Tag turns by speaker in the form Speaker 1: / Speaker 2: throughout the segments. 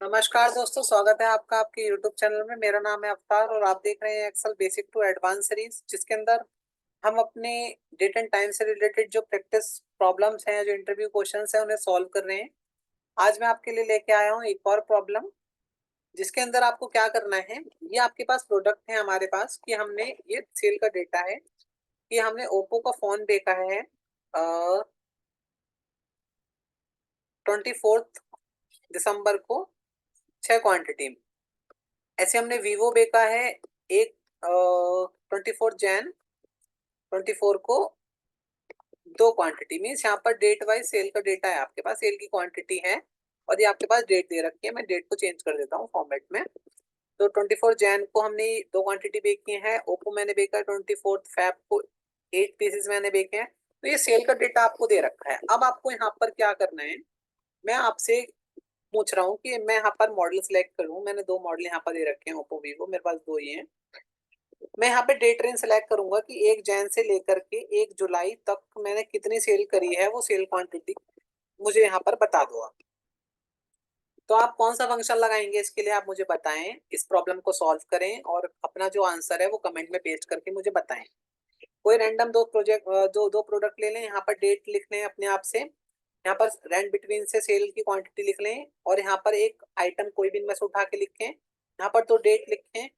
Speaker 1: नमस्कार दोस्तों, स्वागत है आपका आपके YouTube चैनल में। मेरा नाम है अवतार और आप देख रहे हैं Excel basic to advance series, जिसके अंदर हम अपने डेट एंड टाइम से रिलेटेड जो प्रैक्टिस प्रॉब्लम्स हैं, जो इंटरव्यू क्वेश्चंस हैं, उन्हें सॉल्व कर रहे हैं। आज मैं आपके लिए लेके आया हूँ एक और प्रॉब्लम, जिसके अंदर आपको क्या करना है। ये आपके पास प्रोडक्ट है हमारे पास कि हमने ये सेल का डेटा है कि हमने ओप्पो का फोन देखा है 24 दिसंबर को 6 क्वांटिटी में। ऐसे हमने वीवो बेचा है एक 24 जैन 24 को 2 क्वांटिटी में। यहाँ पर डेट वाइज सेल का डेटा है, आपके पास सेल की क्वांटिटी है और ये आपके पास डेट दे रखी है। मैं डेट को चेंज कर देता हूँ फॉर्मेट में। तो 24 जैन को हमने 2 क्वांटिटी बेची है। ओप्पो मैंने बेचा 24 फेब को 8 पीसेस मैंने बेचे हैं। तो ये सेल का डेटा आपको दे रखा है। अब आपको यहाँ पर क्या करना है, मैं आपसे पूछ रहा हूँ कि मैं यहाँ पर मॉडल सिलेक्ट करूँ। मैंने 2 मॉडल यहाँ पर दे रखे हैं ओप्पो वीवो, मेरे पास 2 ही हैं। मैं यहाँ पे डेट रेंज सेलेक्ट करूंगा कि 1 जैन से लेकर के 1 जुलाई तक मैंने कितनी सेल करी है, वो सेल क्वांटिटी मुझे यहाँ पर बता दो आप। तो आप कौन सा फंक्शन लगाएंगे इसके लिए आप मुझे बताएं। इस प्रॉब्लम को सॉल्व करें और अपना जो आंसर है वो कमेंट में पेस्ट करके मुझे बताएं। कोई रैंडम दो प्रोडक्ट ले लें। यहाँ पर डेट लिख लें अपने आप से। यहाँ पर रेंट बिटवीन से सेल की क्वांटिटी लिख लें और यहाँ पर एक आइटम कोई भी इनमें से उठा के लिखें। यहाँ पर तो डेट लिखें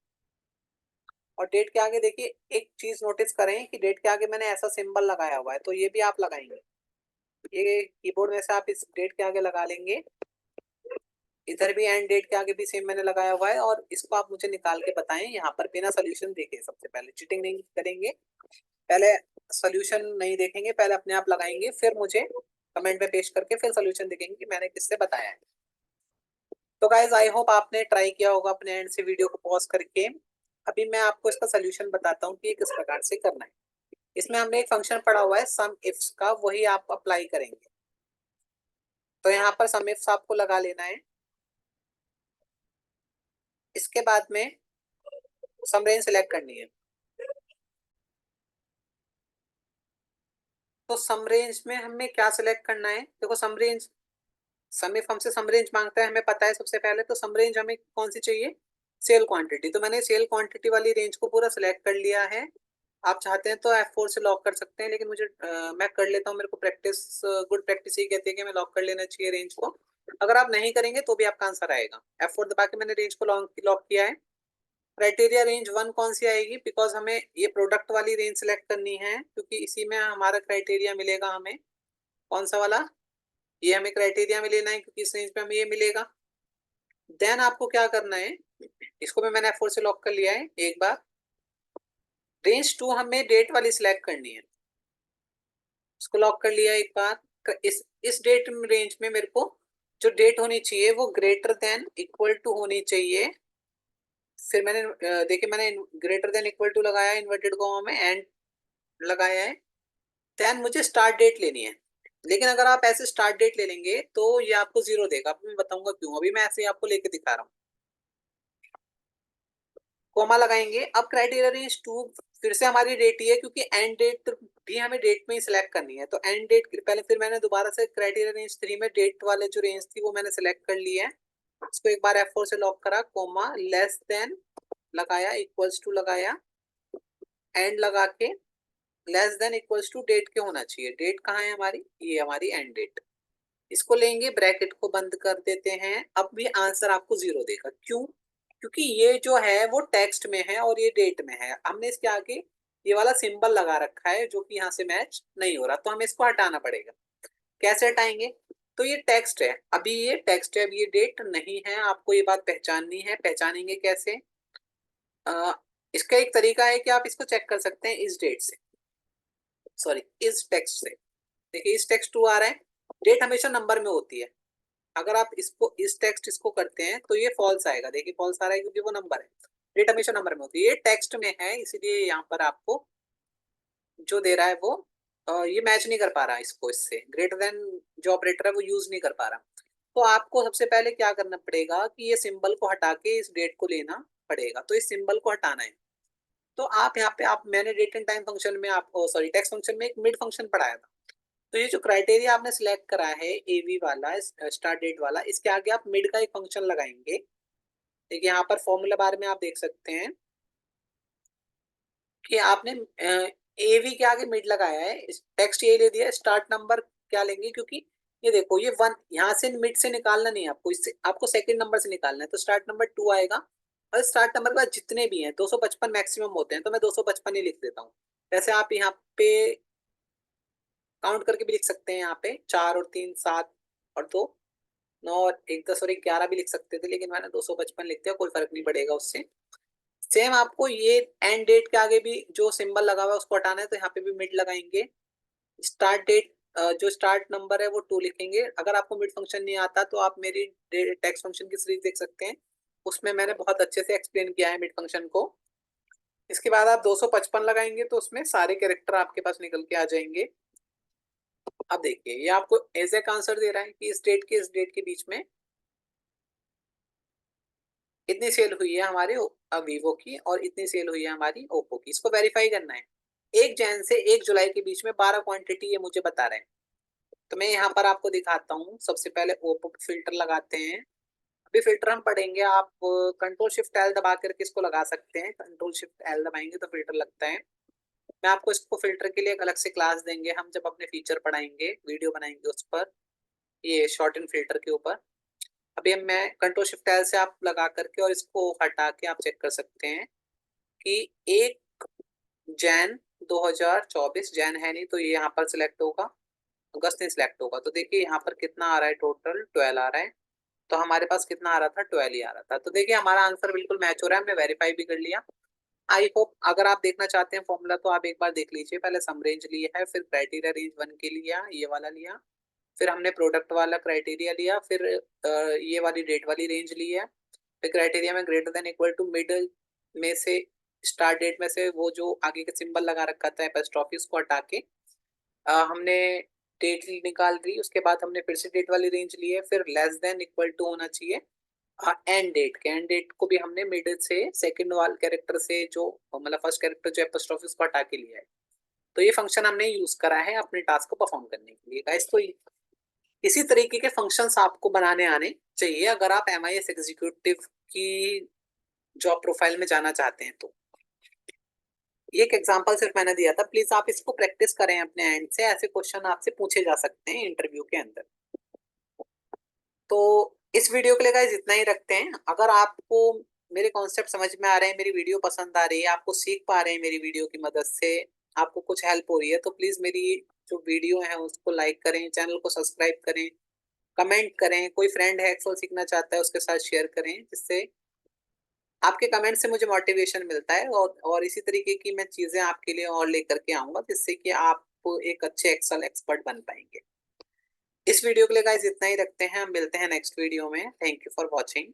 Speaker 1: और डेट के आगे देखिए एक चीज नोटिस करें कि डेट के आगे मैंने ऐसा सिंबल लगाया हुआ है, तो ये भी आप लगाएंगे। ये कीबोर्ड में से आप इस डेट के आगे लगा लेंगे। इधर भी एंड डेट के आगे भी सेम मैंने लगाया हुआ है और इसको आप मुझे निकाल के बताएं यहाँ पर बिना सोल्यूशन देखे। सबसे पहले चीटिंग नहीं करेंगे, पहले सोल्यूशन नहीं देखेंगे, पहले अपने आप लगाएंगे, फिर मुझे कमेंट में पेश करके फिर सोल्यूशन देखेंगे कि मैंने किससे बताया है। तो गाइज आई होप आपने ट्राई किया होगा अपने एंड से वीडियो को पॉज करके। अभी मैं आपको इसका सोल्यूशन बताता हूँ कि ये किस प्रकार से करना है। इसमें हमने एक फंक्शन पढ़ा हुआ है सम इफ्स का, वही आप अप्लाई करेंगे। तो यहाँ पर सम इफ्स आपको लगा लेना है। इसके बाद में सम रेंज सेलेक्ट करनी है। तो सम रेंज में हमें क्या सिलेक्ट करना है, देखो सम रेंज, सम इफ हमसे सम रेंज मांगता है, हमें पता है सबसे पहले। तो सम रेंज हमें कौन सी चाहिए, सेल क्वांटिटी। तो मैंने सेल क्वांटिटी वाली रेंज को पूरा सिलेक्ट कर लिया है। आप चाहते हैं तो F4 से लॉक कर सकते हैं, लेकिन मुझे मैं कर लेता हूँ। मेरे को प्रैक्टिस गुड प्रैक्टिस ही कहती है कि मैं लॉक कर लेना चाहिए रेंज को। अगर आप नहीं करेंगे तो भी आपका आंसर आएगा। F4 दबा के मैंने रेंज को लॉक किया है। क्राइटेरिया रेंज 1 कौन सी आएगी, बिकॉज हमें ये प्रोडक्ट वाली रेंज सेलेक्ट करनी है, क्योंकि इसी में हमारा क्राइटेरिया मिलेगा हमें। कौन सा वाला, ये हमें क्राइटेरिया में लेना है क्योंकि इस रेंज पे हमें ये मिलेगा। देन आपको क्या करना है, इसको भी मैंने F4 से लॉक कर लिया है एक बार। रेंज 2 हमें डेट वाली सिलेक्ट करनी है, इसको लॉक कर लिया एक बार। इस डेट रेंज में मेरे को जो डेट होनी चाहिए वो ग्रेटर देन इक्वल टू होनी चाहिए। फिर मैंने देखिए मैंने ग्रेटर देन इक्वल टू लगाया इन्वर्टेड कॉमा में, एंड लगाया है। देन मुझे स्टार्ट डेट लेनी है। लेकिन अगर आप ऐसे स्टार्ट डेट ले लेंगे तो ये आपको 0 देगा। अब मैं बताऊंगा क्यों। अभी मैं ऐसे ही आपको लेके दिखा रहा हूँ। कोमा लगाएंगे। अब क्राइटेरिया रेंज 2 फिर से हमारी डेट ही है, क्योंकि एंड डेट भी हमें डेट में ही सिलेक्ट करनी है। तो एंड डेट पहले, फिर मैंने दोबारा से क्राइटेरिया रेंज 3 में डेट वाले जो रेंज थी वो मैंने सिलेक्ट कर ली है। इसको एक बार F4 से लॉक करा, कोमा लेस देन लगाया, इक्वल्स टू लगाया, एंड लगा के less than equals to date के होना चाहिए। डेट कहाँ है हमारी, ये हमारी एंड डेट। इसको लेंगे, ब्रैकेट को बंद कर देते हैं। अब भी आंसर आपको 0 देगा। क्यों, क्योंकि ये जो है वो टेक्स्ट में है और ये डेट में है। हमने इसके आगे ये वाला सिंबल लगा रखा है जो कि यहाँ से मैच नहीं हो रहा, तो हमें इसको हटाना पड़ेगा। कैसे हटाएंगे, तो ये टेक्स्ट है, अभी ये टेक्स्ट है, अभी ये डेट नहीं है। आपको ये बात पहचाननी है। पहचानेंगे कैसे, आ, इसका एक तरीका है कि आप इसको चेक कर सकते हैं इस डेट से, सॉरी इस टेक्स्ट से। देखिए इस टेक्स्ट 2 आ रहा है, डेट हमेशा नंबर में होती है। अगर आप इसको इस टेक्स्ट इसको करते हैं तो ये फॉल्स आएगा। देखिए फॉल्स आ रहा है क्योंकि वो नंबर है। डेट हमेशा नंबर में होती है, ये टेक्स्ट में है, इसीलिए यहाँ पर आपको जो दे रहा है वो ये मैच नहीं कर पा रहा इसको। इससे ग्रेटर देन जो ऑपरेटर है वो यूज नहीं कर पा रहा। तो आपको सबसे पहले क्या करना पड़ेगा कि ये सिंबल को हटा के इस डेट को लेना पड़ेगा। तो इस सिंबल को हटाना है। तो आप यहाँ पे, आप मैंने डेट एंड टाइम फंक्शन में, आप सॉरी टेक्स्ट फंक्शन में एक मिड फंक्शन पढ़ाया था। तो ये जो क्राइटेरिया आपने सिलेक्ट करा है एवी वाला, स्टार्ट डेट वाला, इसके आगे आप मिड का एक फंक्शन लगाएंगे। देखिए यहाँ पर फॉर्मूला बार में आप देख सकते हैं कि आपने एवी के आगे मिड लगाया है, टेक्स्ट ये ले दिया, स्टार्ट नंबर क्या लेंगे, क्योंकि ये देखो ये वन यहाँ से मिड से निकालना नहीं है आपको, इससे आपको सेकंड नंबर से निकालना है, तो स्टार्ट नंबर 2 आएगा। और स्टार्ट नंबर के बाद जितने भी हैं 255 मैक्सिमम होते हैं, तो मैं 255 ही लिख देता हूँ। वैसे आप यहाँ पे काउंट करके भी लिख सकते हैं, यहाँ पे 4 और 3 7 और 2 9 और 1 10 और 1 11 भी लिख सकते थे, लेकिन मैंने 255 लिख दिया, कोई फर्क नहीं पड़ेगा उससे। सेम आपको ये एंड डेट के आगे भी जो सिंबल लगा हुआ है उसको हटाना है, तो यहाँ पे भी मिड लगाएंगे। स्टार्ट डेट जो स्टार्ट नंबर है वो 2 लिखेंगे। अगर आपको मिड फंक्शन नहीं आता तो आप मेरी टेक्स्ट फंक्शन की सीरीज देख सकते हैं, उसमें मैंने बहुत अच्छे से एक्सप्लेन किया है मिड फंक्शन को। इसके बाद आप 255 लगाएंगे तो उसमें सारे कैरेक्टर आपके पास निकल के आ जाएंगे। अब देखिए ये आपको एज ए आंसर दे रहा है कि इस डेट के इस डेट के बीच में इतनी सेल हुई है हमारे वीवो की और इतनी सेल हुई है हमारी ओप्पो की। इसको वेरीफाई करना है। 1 जैन से 1 जुलाई के बीच में 12 क्वांटिटी ये मुझे बता रहे हैं। तो मैं यहाँ पर आपको दिखाता हूँ। सबसे पहले ओप्पो फिल्टर लगाते हैं। अभी फिल्टर हम पढ़ेंगे, आप कंट्रोल शिफ्ट एल दबा करके इसको लगा सकते हैं। कंट्रोल शिफ्ट एल दबाएंगे तो फिल्टर लगता है। मैं आपको इसको फिल्टर के लिए एक अलग से क्लास देंगे, हम जब अपने फीचर पढ़ाएंगे, वीडियो बनाएंगे उस पर, ये शॉर्ट इन फिल्टर के ऊपर। अभी हम मैं कंट्रोल शिफ्ट एल से आप लगा करके और इसको हटा के आप चेक कर सकते हैं कि 1 जैन 2024 जैन है नहीं तो ये यहाँ पर सिलेक्ट होगा, अगस्त नहीं सिलेक्ट होगा। तो देखिए यहाँ पर कितना आ रहा है, टोटल 12 आ रहा है। तो हमारे पास कितना आ रहा था, 12 ही आ रहा था। तो देखिए हमारा आंसर बिल्कुल मैच हो रहा है, हमने वेरीफाई भी कर लिया। आई होप अगर आप देखना चाहते हैं फॉर्मूला तो आप एक बार देख लीजिए। पहले सम रेंज लिया है, फिर क्राइटेरिया रेंज 1 के लिया, ये वाला लिया, फिर हमने प्रोडक्ट वाला क्राइटेरिया लिया, फिर ये वाली डेट वाली रेंज ली है। फिर क्राइटेरिया में greater than equal to middle में से स्टार्ट डेट में से वो जो आगे का सिंबल लगा रखा था एपस्ट्रॉफी उसको हटा के हमने डेट निकाल दी। उसके बाद हमने फिर से डेट वाली रेंज ली है, फिर लेस देन इक्वल टू होना चाहिए एंड डेट के। एंड डेट को भी हमने मिडिल से सेकंड वाल कैरेक्टर से जो मतलब फर्स्ट कैरेक्टर जो एपस्ट्रॉफी उसको हटा के लिया है। तो ये फंक्शन हमने यूज करा है अपने टास्क को परफॉर्म करने के लिए गाइस। तो इसी तरीके के फंक्शंस आपको बनाने आने चाहिए अगर आप MIS एग्जीक्यूटिव की जॉब प्रोफाइल में जाना चाहते हैं। तो ये एक एग्जांपल सिर्फ मैंने दिया था, प्लीज आप इसको प्रैक्टिस करें अपने एंड से। ऐसे क्वेश्चन आपसे पूछे जा सकते हैं इंटरव्यू के अंदर। तो इस वीडियो के लिए गाइस इतना ही रखते हैं। अगर आपको मेरे कॉन्सेप्ट समझ में आ रहे हैं, मेरी वीडियो पसंद आ रही है, आपको सीख पा रहे हैं मेरी वीडियो की मदद से, आपको कुछ हेल्प हो रही है, तो प्लीज मेरी जो वीडियो है उसको लाइक करें, चैनल को सब्सक्राइब करें, कमेंट करें। कोई फ्रेंड है एक्सेल सीखना चाहता है उसके साथ शेयर करें, जिससे आपके कमेंट से मुझे मोटिवेशन मिलता है और इसी तरीके की मैं चीजें आपके लिए और लेकर के आऊंगा, जिससे कि आप एक अच्छे एक्सेल एक्सपर्ट बन पाएंगे। इस वीडियो के लिए गाइस इतना ही रखते हैं, हम मिलते हैं नेक्स्ट वीडियो में। Thank you for watching.